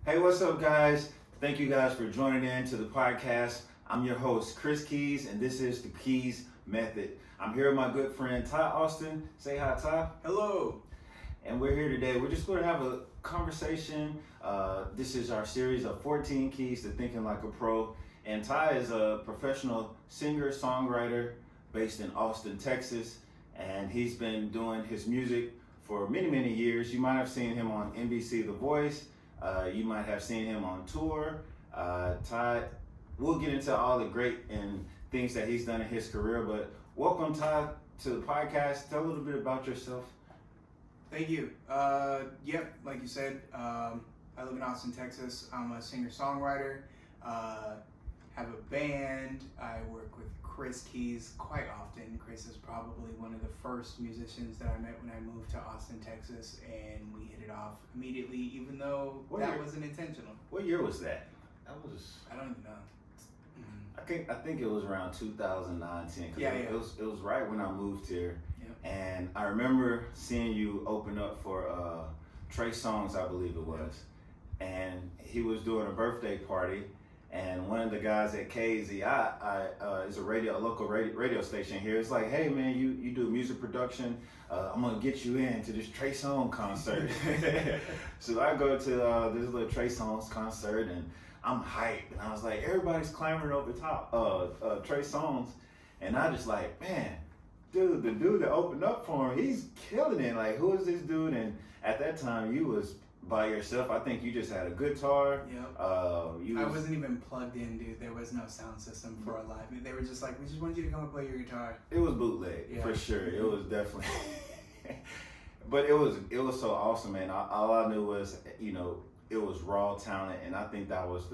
Hey, what's up, guys? Thank you guys for joining in to the podcast. I'm your host, Kris KeyZ, and this is the KeyZ Method. I'm here with my good friend Ty Austin. Say hi, Ty. Hello. And we're here today. We're just going to have a conversation. This is our series of 14 keys to thinking like a pro. And Ty is a professional singer, songwriter based in Austin, Texas. And he's been doing his music for many, many years. You might have seen him on NBC The Voice. You might have seen him on tour. Ty, we'll get into all the great and things that he's done in his career. But welcome, Ty, to the podcast. Tell a little bit about yourself. Thank you. Yep, like you said, I live in Austin, Texas. I'm a singer-songwriter. Have a band. I work with Kris KeyZ quite often. Kris is probably one of the first musicians that I met when I moved to Austin, Texas, and we hit it off immediately, even though wasn't intentional. What year was that? I don't even know. I think it was around 2009, 10. Yeah. It was right when I moved here. Yep. And I remember seeing you open up for Trey Songz, I believe it was. And he was doing a birthday party. And one of the guys at KeyZ is a local radio station here. It's like, hey man, you do music production. I'm gonna get you in to this Trey Songz concert. So I go to this little Trey Songz concert, and I'm hyped. And I was like, everybody's clamoring over top Trey Songz, and I just like, man, dude, the dude that opened up for him, he's killing it. Like, who is this dude? And at that time, you was by yourself. I think you just had a guitar. Yep. I wasn't even plugged in, dude. There was no sound system for a live. They were just like, we just want you to come and play your guitar. It was bootleg, for sure. It was definitely. But it was so awesome, man. All I knew was, it was raw talent, and I think that was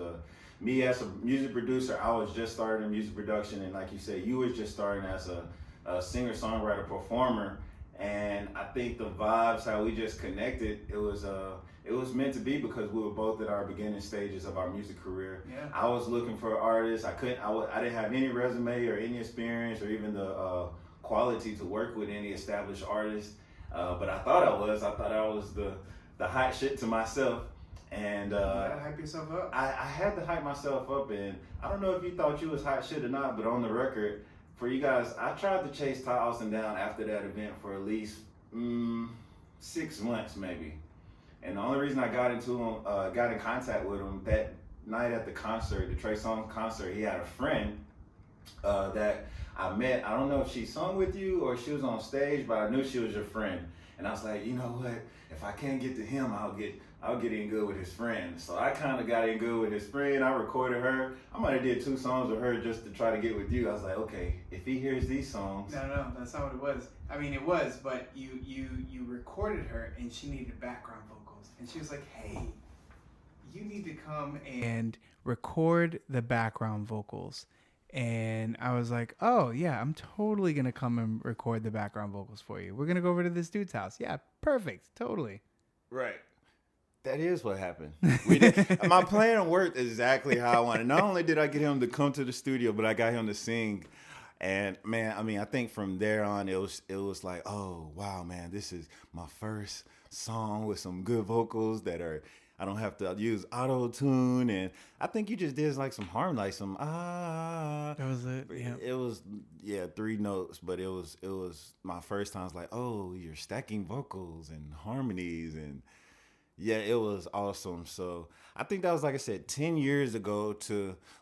me as a music producer. I was just starting in music production, and like you said, you was just starting as a singer, songwriter, performer. And I think the vibes, how we just connected, it was meant to be because we were both at our beginning stages of our music career. Yeah. I was looking for artists. I didn't have any resume or any experience or even the quality to work with any established artists. But I thought I was the hot shit to myself. And you gotta hype yourself up. I had to hype myself up, and I don't know if you thought you was hot shit or not, but on the record, for you guys, I tried to chase Ty Austin down after that event for at least 6 months, maybe. And the only reason I got in contact with him that night at the concert, the Trey Songz concert, he had a friend that I met. I don't know if she sung with you or she was on stage, but I knew she was your friend. And I was like, you know what? If I can't get to him, I'll get in good with his friend. So I kind of got in good with his friend. I recorded her. I might have did 2 songs with her just to try to get with you. I was like, okay, if he hears these songs. No, that's not what it was. I mean, it was, but you recorded her, and she needed background vocals, and she was like, hey, you need to come and record the background vocals. And I was like, oh, yeah, I'm totally going to come and record the background vocals for you. We're going to go over to this dude's house. Yeah, perfect. Totally. Right. That is what happened. My plan worked exactly how I wanted. Not only did I get him to come to the studio, but I got him to sing. And man, I mean, I think from there on, it was like, oh, wow, man, this is my first song with some good vocals I don't have to use auto-tune. And I think you just did like some harmony, like some That was it. Yeah. It was 3 notes, but it was my first time. I was like, oh, you're stacking vocals and harmonies, and yeah, it was awesome. So I think that was, like I said, 10 years ago.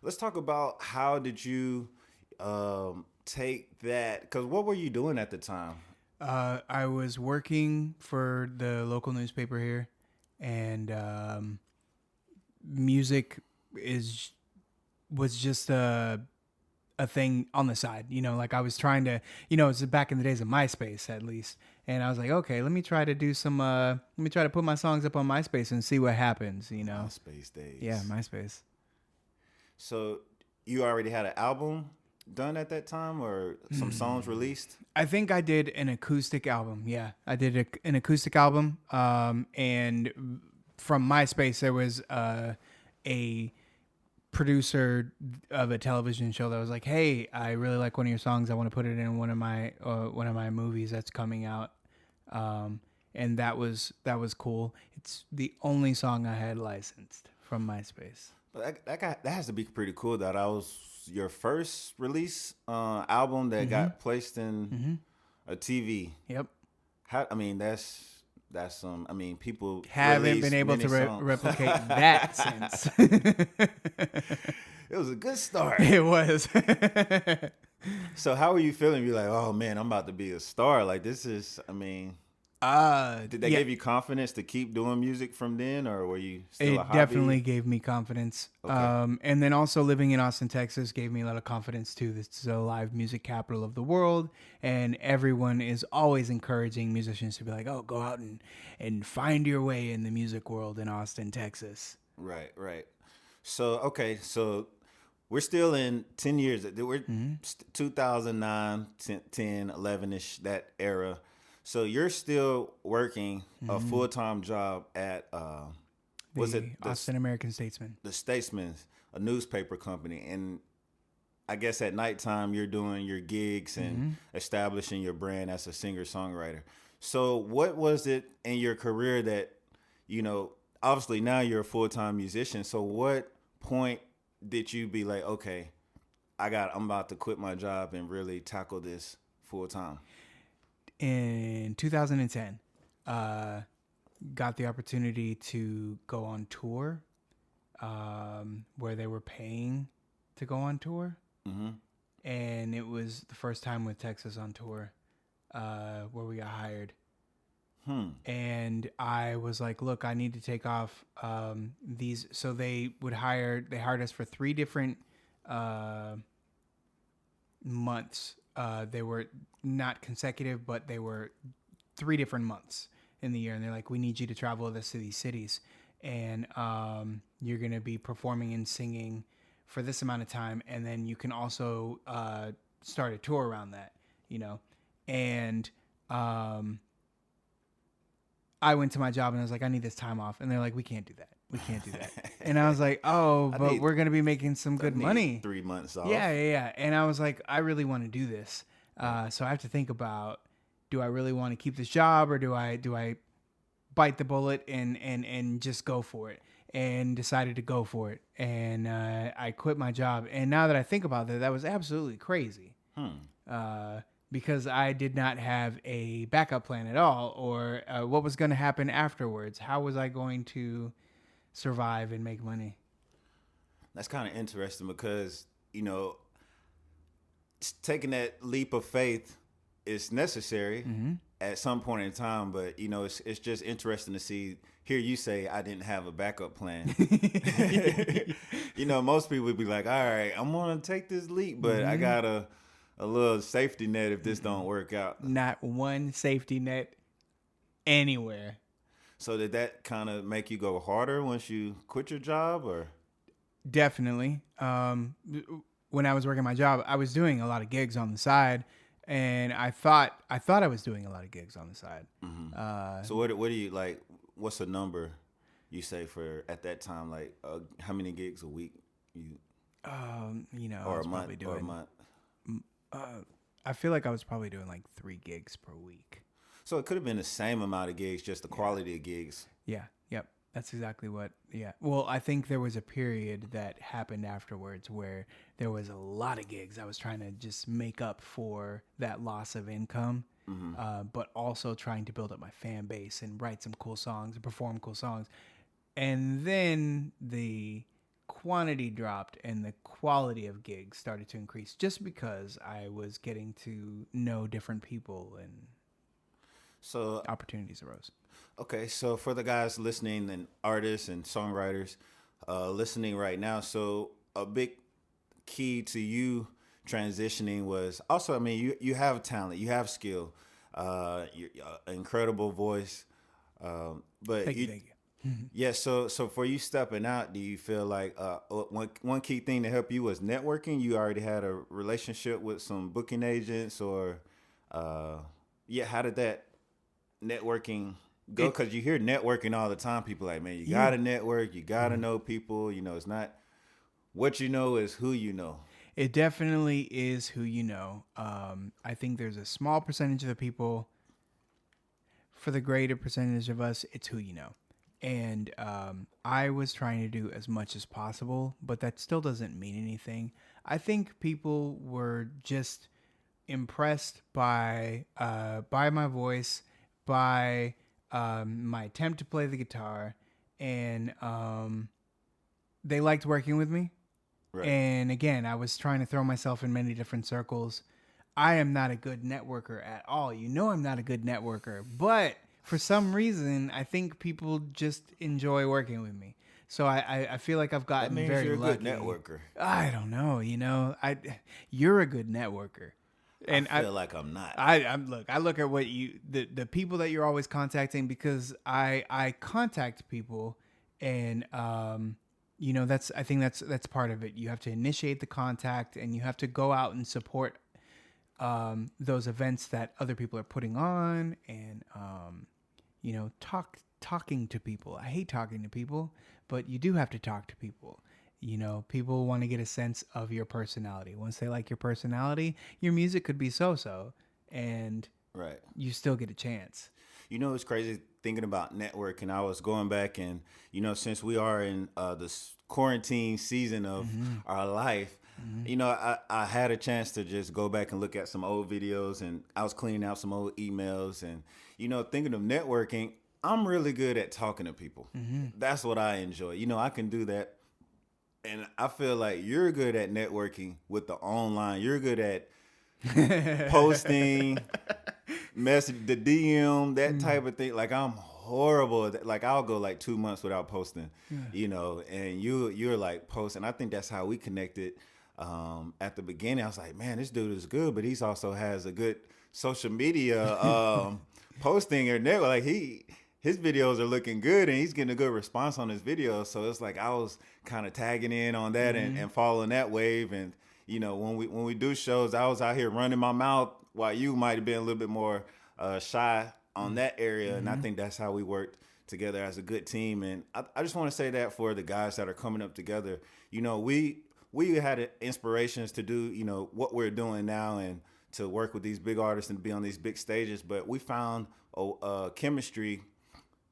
Let's talk about how did you take that? Because what were you doing at the time? I was working for the local newspaper here, and music was just a thing on the side, like I was trying to, it's back in the days of MySpace at least. And I was like, okay, let me try to put my songs up on MySpace and see what happens, MySpace days. Yeah, MySpace. So you already had an album done at that time, or some songs released? I think I did an acoustic album. Yeah, I did an acoustic album. And from MySpace, there was a producer of a television show that was like, hey, I really like one of your songs. I want to put it in one of my movies that's coming out. And that was cool. It's the only song I had licensed from MySpace. But that has to be pretty cool. That was your first release album that got placed in a TV. Yep. That's some. I mean, people haven't been able to replicate that since. It was a good start. It was. So how are you feeling? You're like, oh man, I'm about to be a star. Like this is. I mean. Did they give you confidence to keep doing music from then, or were you still a hobby? It definitely gave me confidence. Okay. And then also living in Austin, Texas gave me a lot of confidence too. This is a live music capital of the world, and everyone is always encouraging musicians to be like, oh, go out and find your way in the music world in Austin, Texas. Right. So we're still in 10 years. We're 2009, 10, 11-ish, that era. So you're still working a full-time job at the Austin American Statesman? The Statesman, a newspaper company. And I guess at nighttime you're doing your gigs and establishing your brand as a singer-songwriter. So what was it in your career that, obviously now you're a full-time musician. So what point did you be like, okay, I'm about to quit my job and really tackle this full-time? In 2010, got the opportunity to go on tour, where they were paying to go on tour. And it was the first time with Texas on tour, where we got hired. And I was like, look, I need to take off these. So they hired us for 3 different months. They were not consecutive, but they were 3 different months in the year. And they're like, we need you to travel with us to these cities. And you're going to be performing and singing for this amount of time. And then you can also start a tour around that, And I went to my job and I was like, I need this time off. And they're like, we can't do that. We can't do that. And I was like, but we're going to be making some good money. 3 months off. Yeah. And I was like, I really want to do this. So I have to think about, do I really want to keep this job, or do I bite the bullet and just go for it? And decided to go for it. And I quit my job. And now that I think about that, that was absolutely crazy. Because I did not have a backup plan at all, or what was going to happen afterwards. How was I going to survive and make money? That's kind of interesting because, taking that leap of faith is necessary at some point in time. But, it's just interesting to hear you say, I didn't have a backup plan. Most people would be like, all right, I'm going to take this leap, but I got a little safety net if this don't work out. Not one safety net anywhere. So did that kind of make you go harder once you quit your job, or? Definitely. When I was working my job, I was doing a lot of gigs on the side, and I thought I was doing a lot of gigs on the side. So what do you like? What's a number you say for at that time? Like how many gigs a week you? Or a month. I feel like I was probably doing like 3 gigs per week. So it could have been the same amount of gigs, just the quality of gigs. Yeah. Yep. That's exactly what. Yeah. Well, I think there was a period that happened afterwards where there was a lot of gigs. I was trying to just make up for that loss of income, but also trying to build up my fan base and write some cool songs and perform cool songs. And then the quantity dropped and the quality of gigs started to increase just because I was getting to know different people and so opportunities arose. Okay, so for the guys listening and artists and songwriters listening right now, so a big key to you transitioning was also, I mean, you have talent, you have skill, you're incredible voice, but thank you. Yeah, so for you stepping out, do you feel like one key thing to help you was networking? You already had a relationship with some booking agents, or how did that networking go? Because you hear networking all the time. People like, man, you gotta network, you gotta know people. It's not what you know, is who you know. It definitely is who you know. I think there's a small percentage of the people. For the greater percentage of us, it's who you know. And I was trying to do as much as possible, but that still doesn't mean anything. I think people were just impressed by my voice, by my attempt to play the guitar, and they liked working with me. Right. And again, I was trying to throw myself in many different circles. I am not a good networker at all. You know, I'm not a good networker, but for some reason, I think people just enjoy working with me. So I feel like I've That gotten means very you're a lucky. good networker. I don't know. You know, you're a good networker, and I feel like I'm not. I look at what the people that you're always contacting, because I contact people, and you know, I think that's part of it. You have to initiate the contact, and you have to go out and support those events that other people are putting on, and you know, talking to people. I hate talking to people, but you do have to talk to people. You know, people want to get a sense of your personality. Once they like your personality, your music could be so-so, and Right. you still get a chance. You know, it's crazy thinking about networking. I was going back and, you know, since we are in quarantine season of our life, you know, I had a chance to just go back and look at some old videos, and I was cleaning out some old emails, and, you know, thinking of networking, I'm really good at talking to people. That's what I enjoy. You know, I can do that. And I feel like you're good at networking with the online. You're good at posting, message, the DM, that type of thing. Like, I'm horrible at that. Like, I'll go like 2 months without posting, you know, and you're like posting. I think that's how we connected at the beginning. I was like, man, this dude is good, but he's also has a good social media posting or network. Like, his videos are looking good, and he's getting a good response on his videos. So it's like I was kind of tagging in on that and following that wave. And, you know, when we do shows, I was out here running my mouth while you might have been a little bit more shy on that area. And I think that's how we worked together as a good team. And I just want to say that for the guys that are coming up together, you know, we had inspirations to do, you know, what we're doing now and to work with these big artists and be on these big stages. But we found a chemistry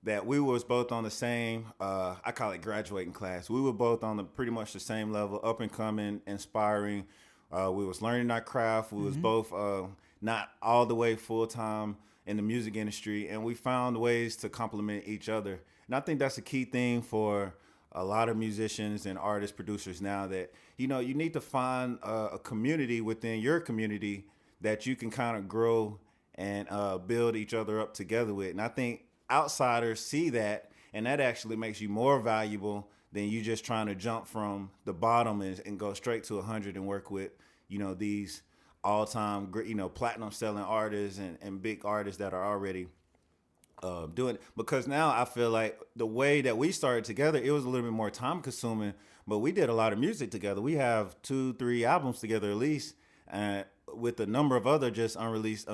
that we was both on the same, I call it graduating class. We were both on pretty much the same level, up and coming, inspiring. We was learning our craft. We was both not all the way full-time in the music industry, and we found ways to complement each other. And I think that's a key thing for a lot of musicians and artists, producers now, that, you know, you need to find a community within your community that you can kind of grow and build each other up together with. And I think outsiders see that, and that actually makes you more valuable than you just trying to jump from the bottom and go straight to 100 and work with, you know, these all-time great, you know, platinum selling artists and big artists that are already doing it. Because now I feel like the way that we started together, it was a little bit more time consuming, but we did a lot of music together. We have 2-3 albums together at least, with a number of other just unreleased,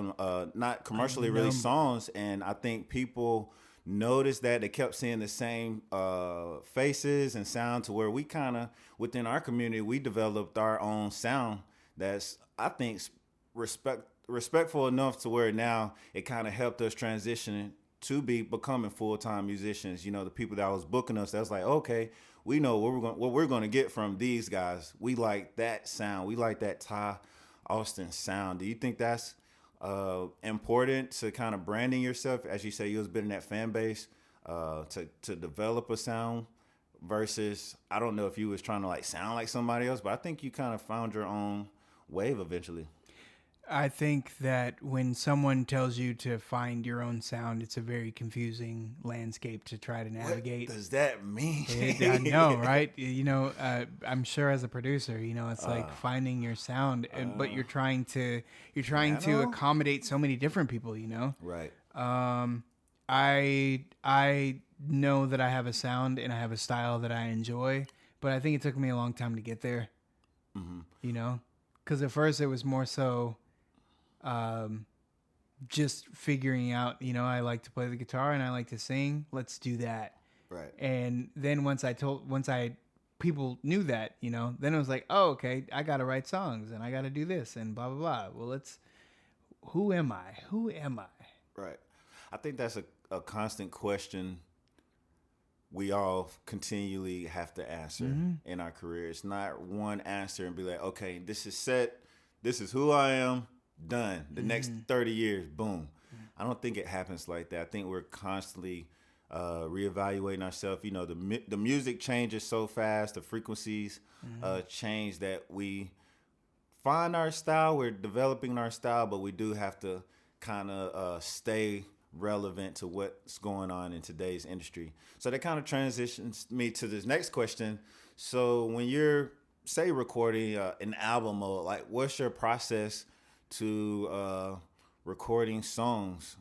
not commercially released songs. And I think people noticed that. They kept seeing the same faces and sound, to where we kind of, within our community, we developed our own sound that's, I think, respectful enough to where now it kind of helped us transition to becoming full-time musicians. You know, the people that was booking us, that's like, okay, we know what we're going to get from these guys. We like that sound. We like that Ty Austin sound. Do you think that's important to kind of branding yourself, as you say you was building that fan base, to develop a sound, versus, I don't know if you was trying to like sound like somebody else, but I think you kind of found your own wave eventually? I think that when someone tells you to find your own sound, it's a very confusing landscape to try to navigate. What does that mean? I know, right? You know, I'm sure as a producer, you know, it's like finding your sound, but you're trying to accommodate so many different people, you know? Right. I know that I have a sound and I have a style that I enjoy, but I think it took me a long time to get there. You know, because at first it was more so just figuring out, you know, I like to play the guitar and I like to sing. Let's do that. Right. And then once people knew that, you know, then it was like, oh, okay, I got to write songs and I got to do this and blah, blah, blah. Well, who am I? Right. I think that's a constant question we all continually have to answer in our career. It's not one answer and be like, okay, this is set. This is who I am. Done. The next 30 years, boom. I don't think it happens like that. I think we're constantly reevaluating ourselves. You know, the music changes so fast. The frequencies change that we find our style. We're developing our style, but we do have to kind of stay relevant to what's going on in today's industry. So that kind of transitions me to this next question. So when you're, say, recording an album mode, like what's your process to recording songs?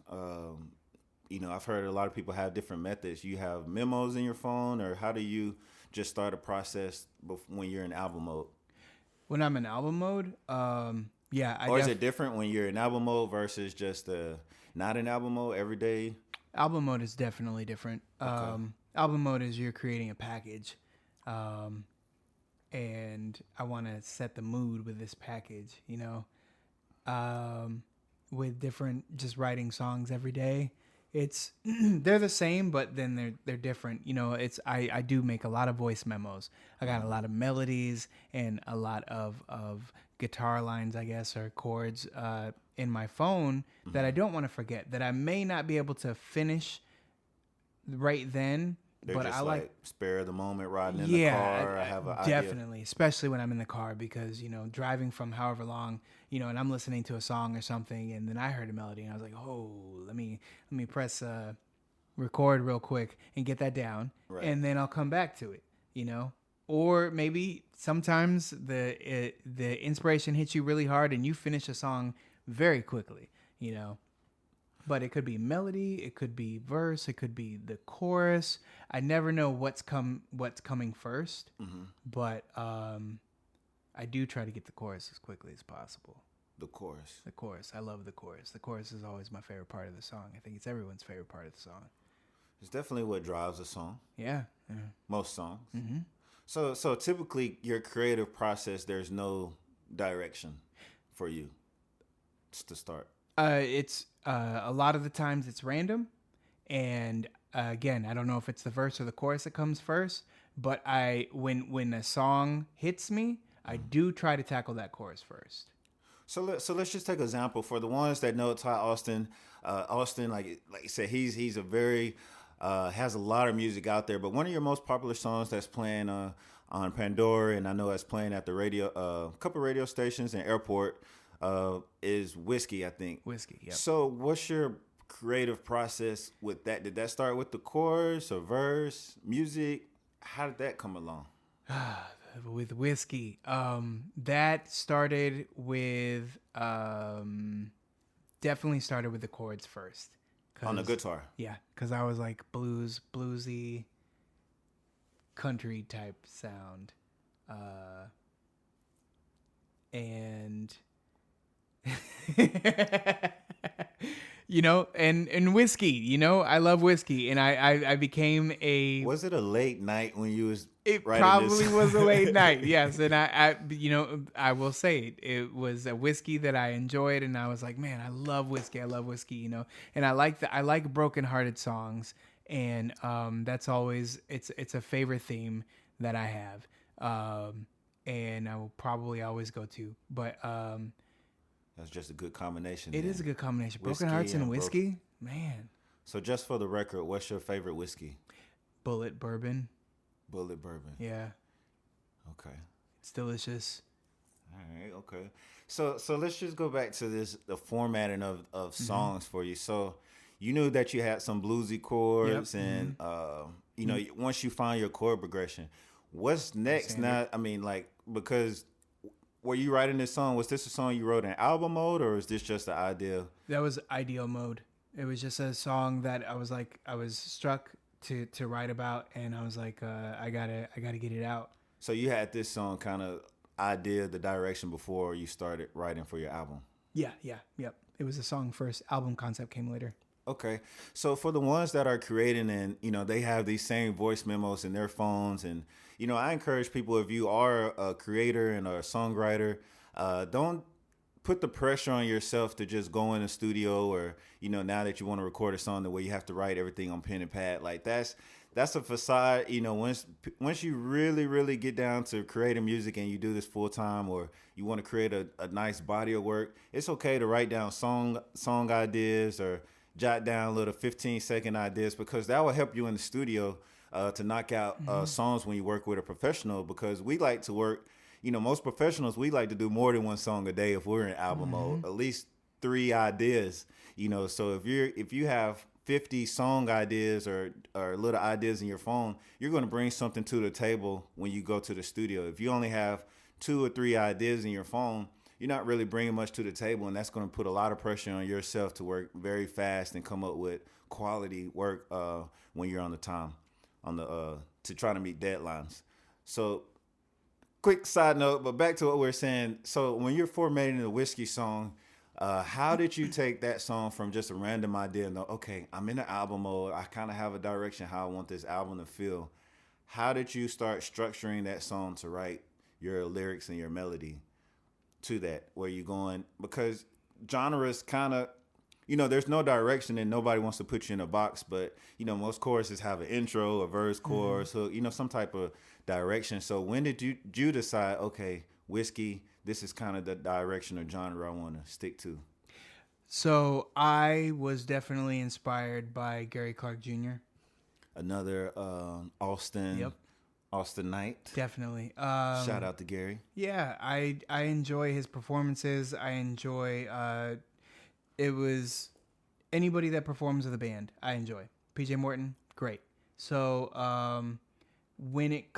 You know, I've heard a lot of people have different methods. You have memos in your phone, or how do you just start a process when you're in album mode? When I'm in album mode, Or is it different when you're in album mode versus just not in album mode every day? Album mode is definitely different. Okay. Album mode is you're creating a package, and I want to set the mood with this package, you know, with different, just writing songs every day. It's they're the same, but then they're different. You know, I do make a lot of voice memos. I got a lot of melodies and a lot of guitar lines, I guess, or chords in my phone that I don't want to forget, that I may not be able to finish right then. They're but just I like spare the moment riding in the car. I have an definitely, especially when I'm in the car, because, you know, driving from however long, you know, and I'm listening to a song or something, and then I heard a melody, and I was like, oh, let me press record real quick and get that down, and then I'll come back to it, you know. Or maybe sometimes the inspiration hits you really hard, and you finish a song very quickly, you know. But it could be melody, it could be verse, it could be the chorus. I never know what's coming first, but I do try to get the chorus as quickly as possible. The chorus. The chorus. I love the chorus. The chorus is always my favorite part of the song. I think it's everyone's favorite part of the song. It's definitely what drives a song. Yeah. Most songs. So typically your creative process, there's no direction for you to start. It's a lot of the times it's random, and again, I don't know if it's the verse or the chorus that comes first, but when a song hits me, I do try to tackle that chorus first. So let's just take an example for the ones that know Ty Austin. Austin, like you said, he's a very has a lot of music out there, but one of your most popular songs that's playing on Pandora, and I know it's playing at the radio, a couple radio stations and airport, is Whiskey, I think. Whiskey, yeah. So what's your creative process with that? Did that start with the chorus or verse, music? How did that come along? With Whiskey, that started with definitely started with the chords first. On the guitar. Yeah, because I was like bluesy, country type sound, and you know, and whiskey. You know, I love whiskey, and I became a. Was it a late night when you was? It probably was a late night, yes. And I, you know, I will say it was a whiskey that I enjoyed, and I was like, man, I love whiskey, you know. And I like broken-hearted songs, and that's always it's a favorite theme that I have, and I will probably always go to. But that's just a good combination. It is a good combination. Broken hearts and whiskey, man. So just for the record, what's your favorite whiskey? Bullet bourbon. Bullet bourbon. Yeah. Okay. It's delicious. All right. Okay. So let's just go back to the formatting of songs for you. So you knew that you had some bluesy chords, and you know, once you find your chord progression, what's next? Now, I mean, like, because were you writing this song? Was this a song you wrote in album mode, or is this just an idea? That was ideal mode. It was just a song that I was struck to write about, and I was like, I gotta get it out. So you had this song kind of idea, the direction before you started writing for your album. Yep. It was a song first. Album concept came later. Okay. So for the ones that are creating, and, you know, they have these same voice memos in their phones, and, you know, I encourage people, if you are a creator and a songwriter, don't put the pressure on yourself to just go in the studio, or, you know, now that you want to record a song the way you have to write everything on pen and pad. Like, that's that's a facade. You know, once you really get down to creating music and you do this full time, or you want to create a nice body of work, it's okay to write down song ideas or jot down little 15-second ideas, because that will help you in the studio to knock out songs when you work with a professional. Because we like to work, you know, most professionals, we like to do more than one song a day if we're in album mode, at least 3 ideas, you know. So if you have 50 song ideas or little ideas in your phone, you're going to bring something to the table when you go to the studio. If you only have 2 or 3 ideas in your phone, you're not really bringing much to the table, and that's going to put a lot of pressure on yourself to work very fast and come up with quality work when you're on the time, to try to meet deadlines. So, quick side note, but back to what we were saying. So, when you're formatting the Whiskey song, how did you take that song from just a random idea and okay, I'm in the album mode, I kind of have a direction how I want this album to feel? How did you start structuring that song to write your lyrics and your melody to that? Where you going? Because genres kind of, you know, there's no direction and nobody wants to put you in a box, but, you know, most choruses have an intro, a verse, chorus, so, you know, some type of direction. So when did you decide, okay, Whiskey, this is kind of the direction or genre I want to stick to? So I was definitely inspired by Gary Clark Jr. Another Austin Knight. Definitely. Shout out to Gary. Yeah, I enjoy his performances. I enjoy it was anybody that performs with a band, I enjoy. PJ Morton, great. So when it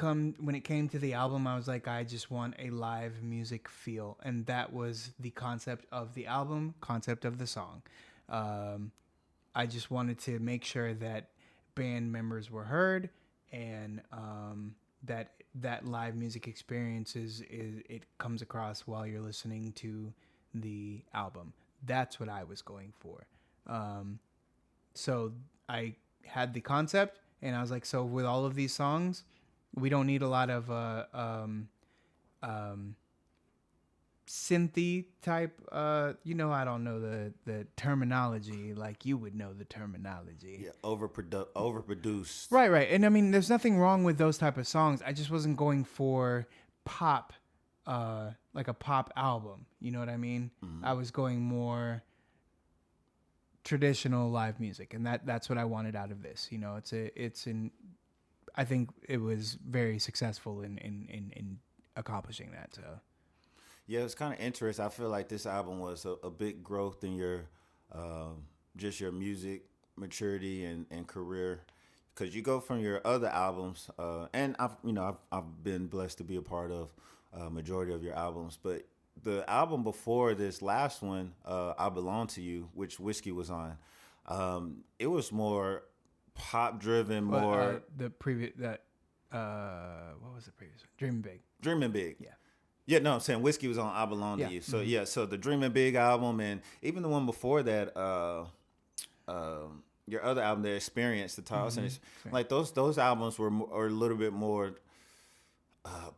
came to the album, I was like, I just want a live music feel, and that was the concept of the album, concept of the song. I just wanted to make sure that band members were heard, and that live music experience it comes across while you're listening to the album. That's what I was going for. So I had the concept, and I was like, so with all of these songs, we don't need a lot of synthy type. You know, I don't know the terminology like you would know the terminology. Yeah, overproduced. Right. And I mean, there's nothing wrong with those type of songs. I just wasn't going for pop, like a pop album. You know what I mean? Mm-hmm. I was going more traditional live music, and that's what I wanted out of this. You know, I think it was very successful in accomplishing that. So. Yeah, it's kind of interesting. I feel like this album was a big growth in your just your music maturity and career, because you go from your other albums, and I've been blessed to be a part of majority of your albums, but the album before this last one, I Belong to You, which Whiskey was on, it was more pop driven, more the previous what was the previous one? Dreaming Big. Yeah, no, I'm saying Whiskey was on I Belong to You. So mm-hmm. So the Dreaming Big album, and even the one before that, your other album, The Experience, the title, mm-hmm. Like those albums were a little bit more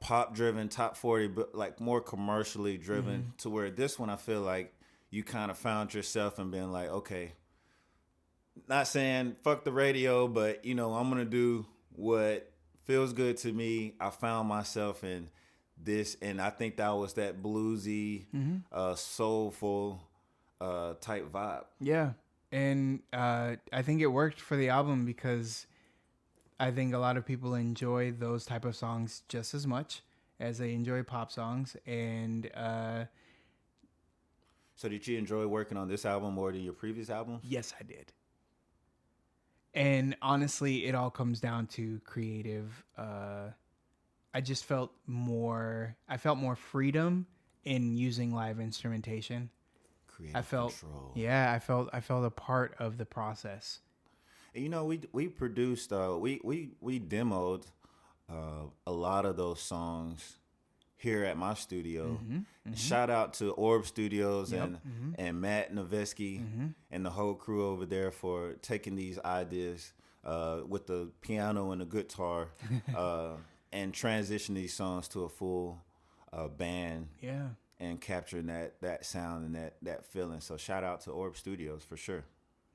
pop driven, top 40, but like more commercially driven, mm-hmm. to where this one I feel like you kind of found yourself and being like, okay, not saying fuck the radio, but you know, I'm gonna do what feels good to me. I found myself in this, and I think that was that bluesy, mm-hmm. Soulful type vibe. Yeah, and I think it worked for the album, because I think a lot of people enjoy those type of songs just as much as they enjoy pop songs. And so did you enjoy working on this album more than your previous albums? Yes, I did. And honestly, it all comes down to creative. I just felt more freedom in using live instrumentation. Creative control. Yeah, I felt a part of the process. And, you know, we produced, we demoed a lot of those songs here at my studio. Mm-hmm, mm-hmm. Shout out to Orb Studios, yep, and Matt Noveski, mm-hmm. and the whole crew over there for taking these ideas with the piano and the guitar and transition these songs to a full band. Yeah. And capturing that sound and that feeling. So shout out to Orb Studios for sure.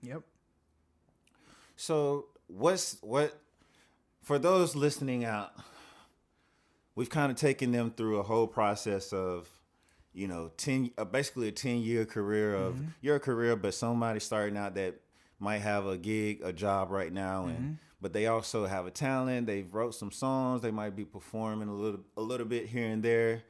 Yep. So what for those listening out, we've kind of taken them through a whole process of, you know, basically a 10-year career of your career, but somebody starting out that might have a gig, a job right now, and but they also have a talent. They've wrote some songs. They might be performing a little bit here and there.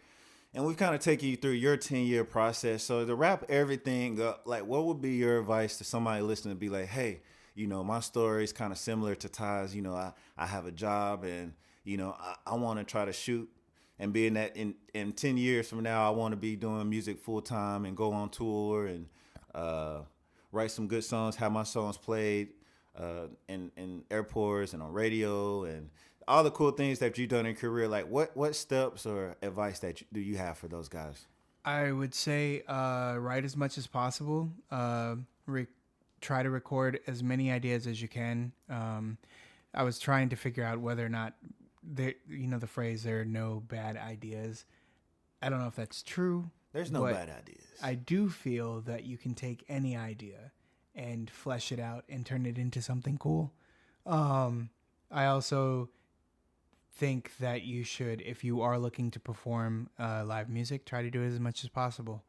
And we've kind of taken you through your 10-year process. So to wrap everything up, like, what would be your advice to somebody listening to be like, hey, you know, my story is kind of similar to Ty's. You know, I have a job and, you know, I want to try to shoot and being that in 10 years from now, I want to be doing music full time and go on tour and write some good songs, have my songs played in airports and on radio and all the cool things that you've done in your career. Like, what steps or advice do you have for those guys? I would say write as much as possible. Try to record as many ideas as you can. I was trying to figure out whether or not there, you know, the phrase "there are no bad ideas." I don't know if that's true. There's no bad ideas. I do feel that you can take any idea and flesh it out and turn it into something cool. I also think that you should, if you are looking to perform live music, try to do it as much as possible.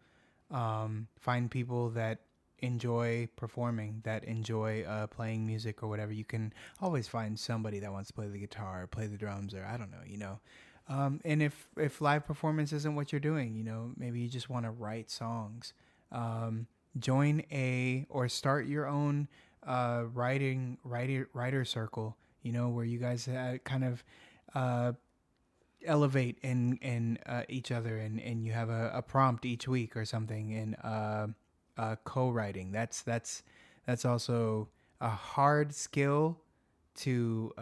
Find people that enjoy performing, that enjoy playing music or whatever. You can always find somebody that wants to play the guitar or play the drums or I don't know, you know. And if live performance isn't what you're doing, you know, maybe you just want to write songs. Join or start your own writer circle, you know, where you guys kind of elevate in each other and you have a prompt each week or something and co-writing. That's also a hard skill to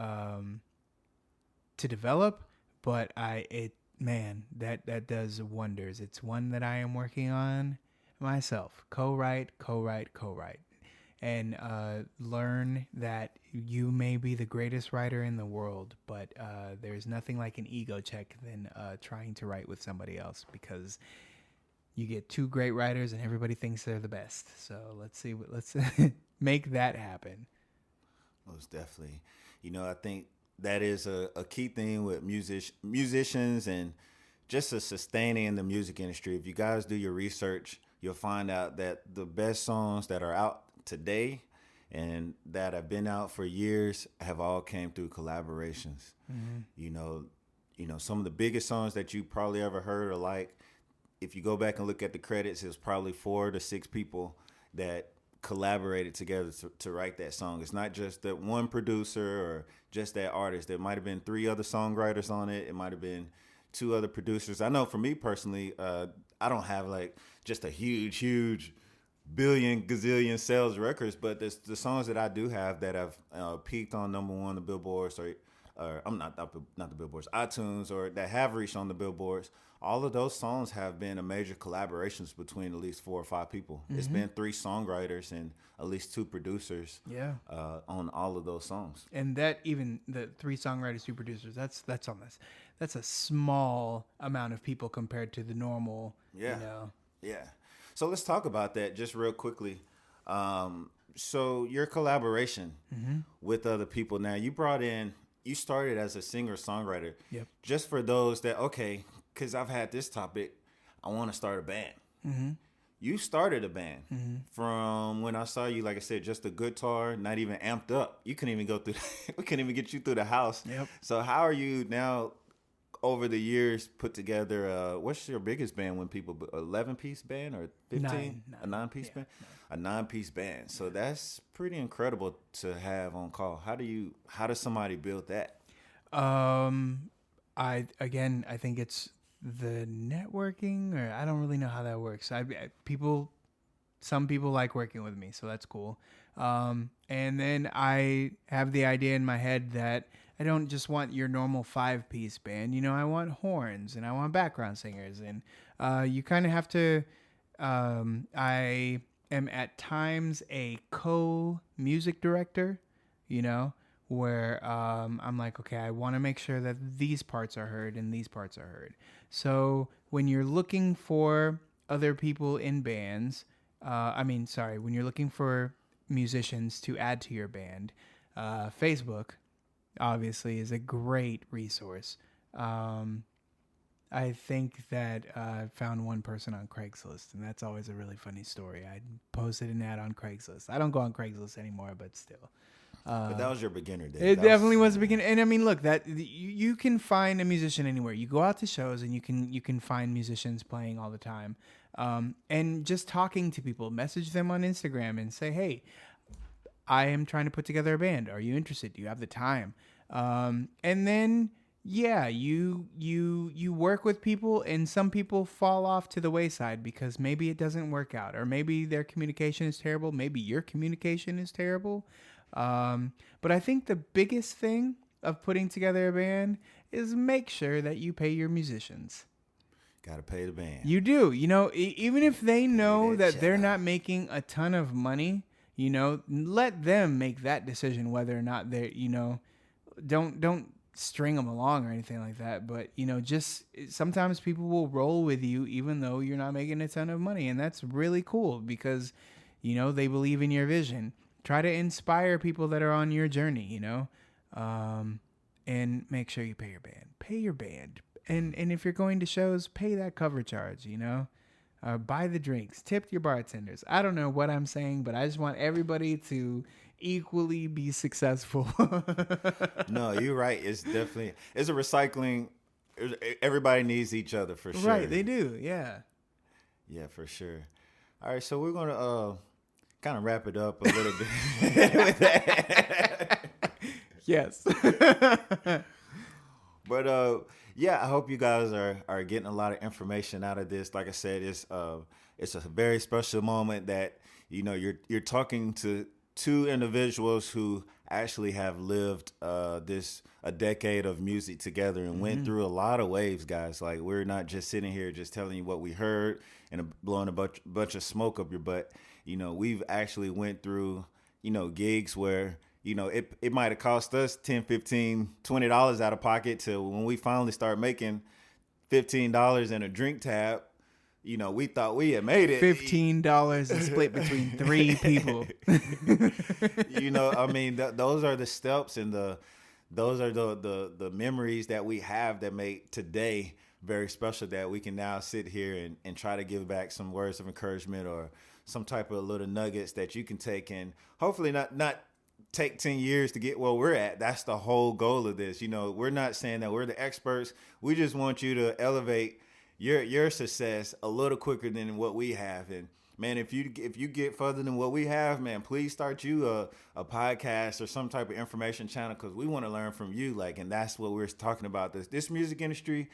develop, but that does wonders. It's one that I am working on myself. Co-write, and learn that you may be the greatest writer in the world, but there's nothing like an ego check than trying to write with somebody else, because you get two great writers and everybody thinks they're the best. So let's make that happen. Most definitely. You know, I think that is a key thing with musicians and just a sustaining in the music industry. If you guys do your research, you'll find out that the best songs that are out today and that have been out for years have all came through collaborations. You know, some of the biggest songs that you probably ever heard or like, if you go back and look at the credits, it's probably 4 to 6 people that collaborated together to write that song. It's not just that one producer or just that artist. There might have been 3 other songwriters on it. It might have been 2 other producers. I know for me personally, I don't have like just a huge billion gazillion sales records, but the songs that I do have that have peaked on #1 the billboards or I'm not the billboards, iTunes, or that have reached on the billboards. All of those songs have been a major collaborations between at least 4 or 5 people. It's been 3 songwriters and at least 2 producers. On all of those songs. And that even the 3 songwriters, 2 producers, that's on this. That's a small amount of people compared to the normal. Yeah. You know. Yeah. So let's talk about that just real quickly. So your collaboration with other people. Now you started as a singer-songwriter. Yep. Just for those that, okay, because I've had this topic, I want to start a band. You started a band from when I saw you, like I said, just a guitar, not even amped up. You couldn't even go through, we couldn't even get you through the house. Yep. So how are you now, over the years, put together, what's your biggest band when people, 11-piece band or 15? A 9-piece band? A 9-piece band. So that's pretty incredible to have on call. How does somebody build that? I think it's the networking, or I don't really know how that works. Some people like working with me, so that's cool. And then I have the idea in my head that I don't just want your normal 5-piece band. You know, I want horns and I want background singers, and you kind of have to. I am at times a co-music director, you know, where I'm like, okay, I want to make sure that these parts are heard and these parts are heard. So when you're looking for other people in bands, when you're looking for musicians to add to your band, Facebook obviously, is a great resource. I think that I found one person on Craigslist, and that's always a really funny story. I posted an ad on Craigslist. I don't go on Craigslist anymore, but still. But that was your beginner days. It definitely was the beginning. And I mean, look, that you can find a musician anywhere. You go out to shows, and you can find musicians playing all the time. And just talking to people, message them on Instagram and say, hey, I am trying to put together a band. Are you interested? Do you have the time? And then, yeah, you work with people, and some people fall off to the wayside because maybe it doesn't work out, or maybe their communication is terrible. Maybe your communication is terrible. But I think the biggest thing of putting together a band is make sure that you pay your musicians. Got to pay the band. You do. You know, even if they know that they're not making a ton of money, you know, let them make that decision whether or not they're, you know, don't string them along or anything like that. But, you know, just sometimes people will roll with you even though you're not making a ton of money. And that's really cool because, you know, they believe in your vision. Try to inspire people that are on your journey, you know, and make sure you pay your band. Pay your band. And if you're going to shows, pay that cover charge, you know. Buy the drinks. Tip your bartenders. I don't know what I'm saying, but I just want everybody to equally be successful. No, you're right. It's definitely, it's a recycling. Everybody needs each other for sure. Right, they do, yeah. Yeah, for sure. All right, so we're going to kind of wrap it up a little bit with that. Yes. But yeah, I hope you guys are getting a lot of information out of this. Like I said, it's a very special moment that, you know, you're talking to two individuals who actually have lived a decade of music together and went through a lot of waves, guys. Like, we're not just sitting here just telling you what we heard and blowing a bunch of smoke up your butt. You know, we've actually went through, you know, gigs where, you know, it might have cost us $10, $15, $20 out of pocket to when we finally start making $15 in a drink tab. You know, we thought we had made it. $15 is split between 3 people. You know, I mean, those are the steps and those are the memories that we have that make today very special, that we can now sit here and try to give back some words of encouragement or some type of little nuggets that you can take and hopefully not take 10 years to get where we're at. That's the whole goal of this. You know, we're not saying that we're the experts. We just want you to elevate your success a little quicker than what we have. And man, if you get further than what we have, man, please start you a podcast or some type of information channel, because we want to learn from you. Like, and that's what we're talking about. This music industry,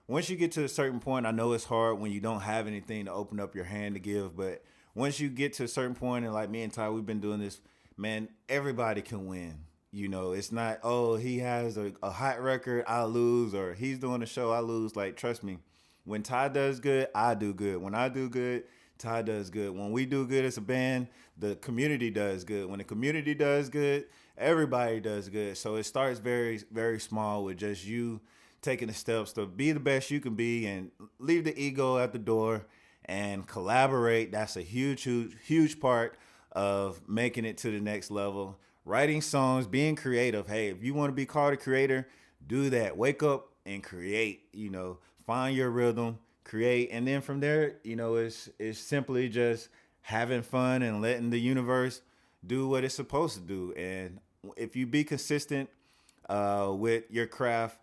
once you get to a certain point, I know it's hard when you don't have anything to open up your hand to give, but once you get to a certain point, and like me and Ty, we've been doing this, man, everybody can win. You know, it's not, oh, he has a hot record, I lose, or he's doing a show, I lose. Like, trust me, when Ty does good, I do good. When I do good, Ty does good. When we do good as a band, the community does good. When the community does good, everybody does good. So it starts very, very small with just you taking the steps to be the best you can be and leave the ego at the door and collaborate. That's a huge, huge, huge part of making it to the next level. Writing songs, being creative. Hey, if you want to be called a creator, do that. Wake up and create, you know, find your rhythm, create. And then from there, you know, it's simply just having fun and letting the universe do what it's supposed to do. And if you be consistent with your craft,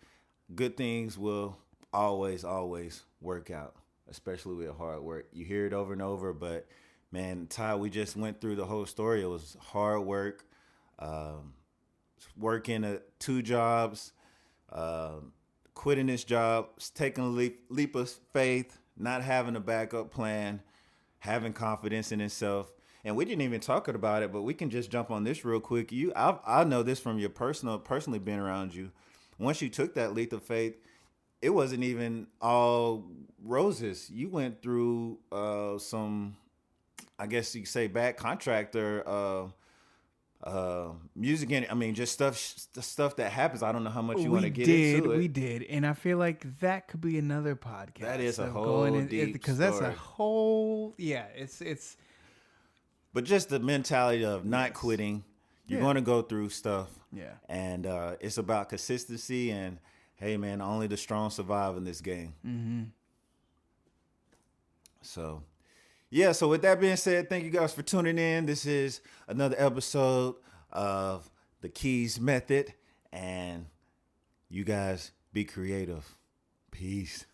good things will always, always work out, especially with hard work. You hear it over and over, but man, Ty, we just went through the whole story. It was hard work, working 2 jobs, quitting this job, taking a leap of faith, not having a backup plan, having confidence in himself. And we didn't even talk about it, but we can just jump on this real quick. I know this from your personally being around you. Once you took that leap of faith, it wasn't even all roses. You went through some, I guess you could say, bad contractor music in it. I mean, just stuff that happens. I don't know how much you want to get into it. We did, and I feel like that could be another podcast. That is a whole deep because story. that's a whole it's. But just the mentality of not quitting, You're going to go through stuff. Yeah. And it's about consistency. And, hey, man, only the strong survive in this game. Mm-hmm. So, yeah. So, with that being said, thank you guys for tuning in. This is another episode of the KeyZ Method. And you guys be creative. Peace.